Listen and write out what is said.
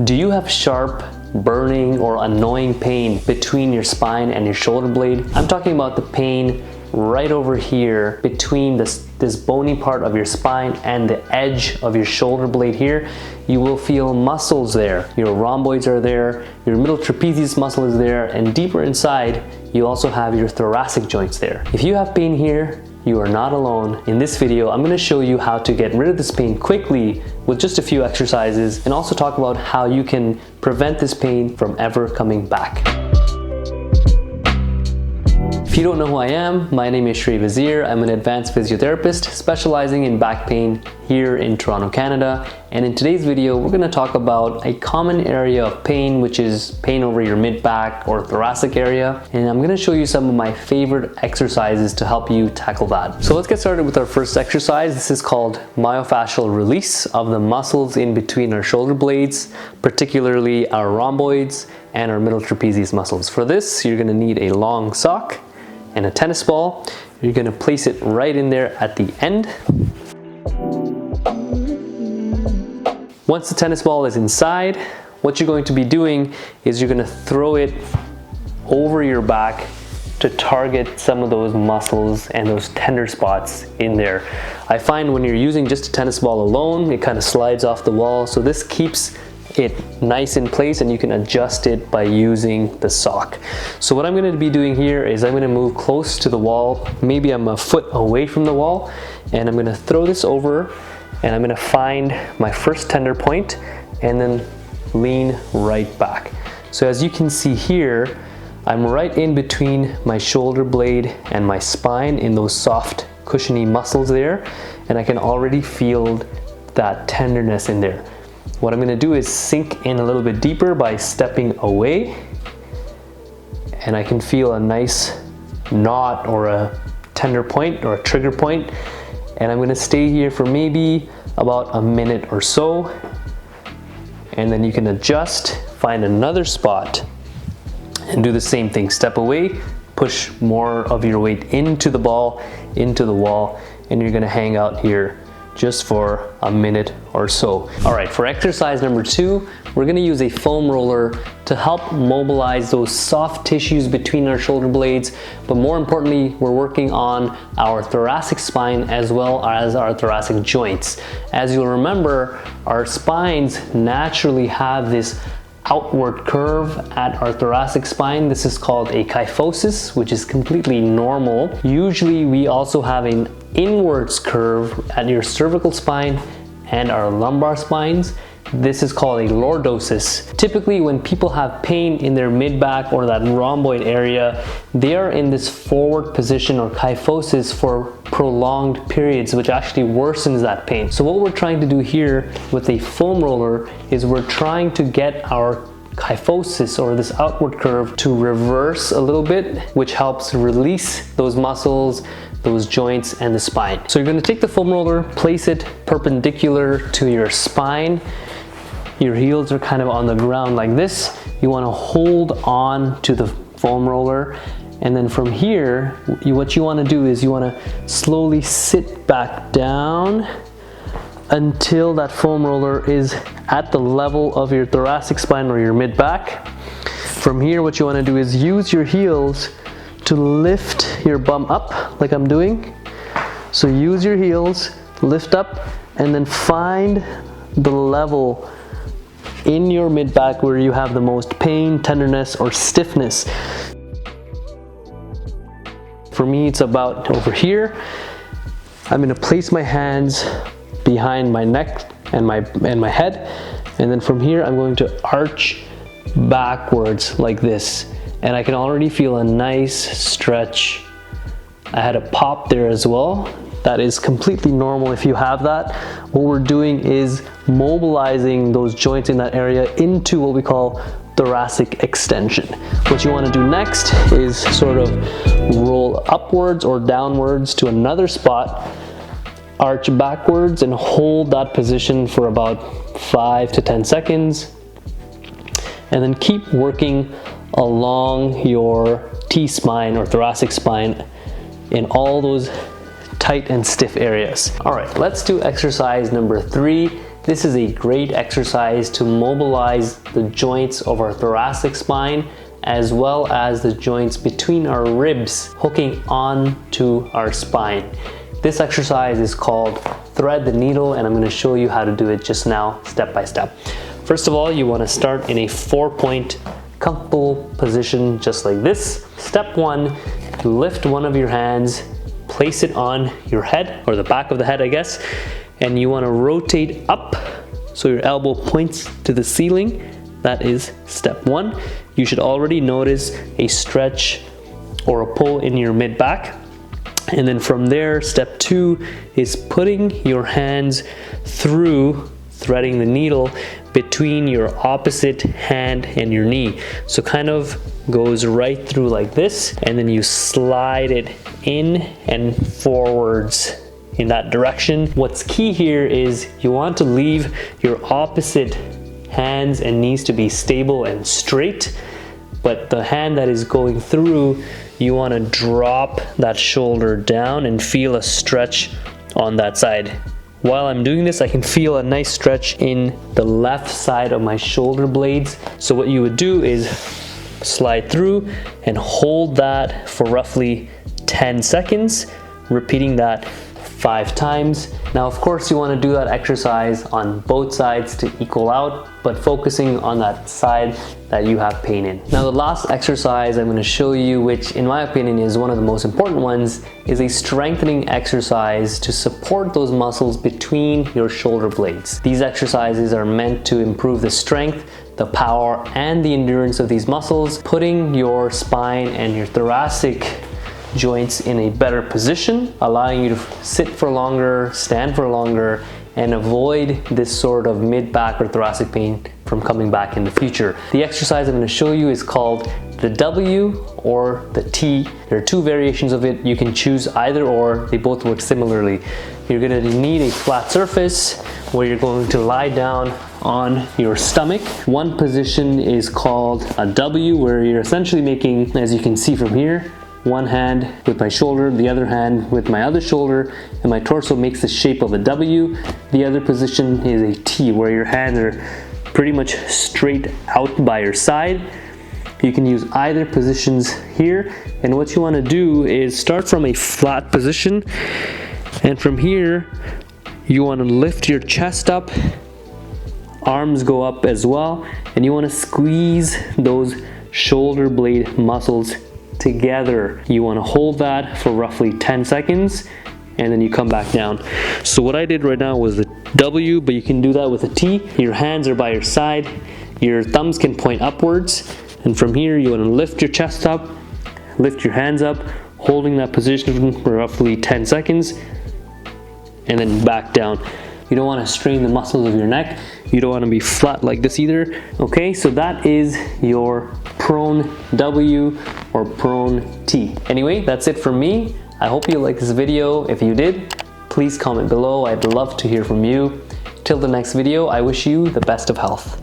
Do you have sharp, burning, or annoying pain between your spine and your shoulder blade? I'm talking about the pain right over here between this bony part of your spine and the edge of your shoulder blade here. You will feel muscles there. Your rhomboids are there, your middle trapezius muscle is there, and deeper inside, you also have your thoracic joints there. If you have pain here, you are not alone. In this video, I'm going to show you how to get rid of this pain quickly with just a few exercises, and also talk about how you can prevent this pain from ever coming back. If you don't know who I am, my name is Shrey Vazir. I'm an advanced physiotherapist specializing in back pain here in Toronto, Canada. And in today's video, we're going to talk about a common area of pain, which is pain over your mid-back or thoracic area. And I'm going to show you some of my favorite exercises to help you tackle that. So let's get started with our first exercise. This is called myofascial release of the muscles in between our shoulder blades, particularly our rhomboids and our middle trapezius muscles. For this, you're going to need a long sock and a tennis ball. You're going to place it right in there at the end. Once the tennis ball is inside, what you're going to be doing is you're going to throw it over your back to target some of those muscles and those tender spots in there. I find when you're using just a tennis ball alone, it kind of slides off the wall. So this keeps it nice in place, and you can adjust it by using the sock. So what I'm going to be doing here is I'm going to move close to the wall. Maybe I'm a foot away from the wall, and I'm going to throw this over, and I'm going to find my first tender point and then lean right back. So as you can see here, I'm right in between my shoulder blade and my spine in those soft cushiony muscles there, and I can already feel that tenderness in there. What I'm going to do is sink in a little bit deeper by stepping away, and I can feel a nice knot or a tender point or a trigger point, and I'm going to stay here for maybe about a minute or so, and then you can adjust, find another spot and do the same thing. Step away, push more of your weight into the ball, into the wall, and you're going to hang out here just for a minute or so. All right, for exercise number 2, we're gonna use a foam roller to help mobilize those soft tissues between our shoulder blades, but more importantly, we're working on our thoracic spine as well as our thoracic joints. As you'll remember, our spines naturally have this outward curve at our thoracic spine. This is called a kyphosis, which is completely normal. Usually we also have an inwards curve at your cervical spine and our lumbar spines. This is called a lordosis. Typically when people have pain in their mid-back or that rhomboid area, they are in this forward position or kyphosis for prolonged periods, which actually worsens that pain. So what we're trying to do here with a foam roller is we're trying to get our kyphosis or this outward curve to reverse a little bit, which helps release those muscles, those joints, and the spine. So you're going to take the foam roller, place it perpendicular to your spine. Your heels are kind of on the ground like this. You want to hold on to the foam roller, and then from here, what you want to do is you want to slowly sit back down until that foam roller is at the level of your thoracic spine or your mid-back. From here, what you want to do is use your heels to lift your bum up like I'm doing. So use your heels, lift up, and then find the level in your mid-back where you have the most pain, tenderness, or stiffness. For me, it's about over here. I'm going to place my hands behind my neck and my head, and then from here I'm going to arch backwards like this, and I can already feel a nice stretch. I had a pop there as well. That is completely normal if you have that. What we're doing is mobilizing those joints in that area into what we call thoracic extension. What you want to do next is sort of roll upwards or downwards to another spot, arch backwards, and hold that position for about 5 to 10 seconds, and then keep working along your T-spine or thoracic spine in all those tight and stiff areas. All right, let's do exercise number 3. This is a great exercise to mobilize the joints of our thoracic spine as well as the joints between our ribs hooking on to our spine. This exercise is called thread the needle, and I'm going to show you how to do it just now, step by step. First of all, you want to start in a 4-point comfortable position just like this. Step 1, lift one of your hands, place it on your head, or the back of the head I guess, and you want to rotate up so your elbow points to the ceiling. That is step 1. You should already notice a stretch or a pull in your mid back. And then from there, step 2 is putting your hands through, threading the needle between your opposite hand and your knee. So kind of goes right through like this, and then you slide it in and forwards in that direction. What's key here is you want to leave your opposite hands and knees to be stable and straight, but the hand that is going through, you want to drop that shoulder down and feel a stretch on that side. While I'm doing this, I can feel a nice stretch in the left side of my shoulder blades. So what you would do is slide through and hold that for roughly 10 seconds, repeating that 5 times. Now, of course, you want to do that exercise on both sides to equal out, but focusing on that side that you have pain in. Now, the last exercise I'm going to show you, which in my opinion is one of the most important ones, is a strengthening exercise to support those muscles between your shoulder blades. These exercises are meant to improve the strength, the power, and the endurance of these muscles, putting your spine and your thoracic joints in a better position, allowing you to sit for longer, stand for longer, and avoid this sort of mid-back or thoracic pain from coming back in the future. The exercise I'm going to show you is called the W or the T. There are 2 variations of it. You can choose either or. They both work similarly. You're going to need a flat surface where you're going to lie down on your stomach. One position is called a W, where you're essentially making, as you can see from here, one hand with my shoulder, the other hand with my other shoulder, and my torso makes the shape of a W. The other position is a T, where your hands are pretty much straight out by your side. You can use either positions here, and what you want to do is start from a flat position, and from here you want to lift your chest up, arms go up as well, and you want to squeeze those shoulder blade muscles together. You want to hold that for roughly 10 seconds, and then you come back down. So what I did right now was the W, but you can do that with a T. Your hands are by your side, your thumbs can point upwards, and from here you want to lift your chest up, lift your hands up, holding that position for roughly 10 seconds, and then back down. You don't want to strain the muscles of your neck. You don't want to be flat like this either. Okay, so that is your prone W or prone T. Anyway, that's it from me. I hope you liked this video. If you did, please comment below. I'd love to hear from you. Till the next video, I wish you the best of health.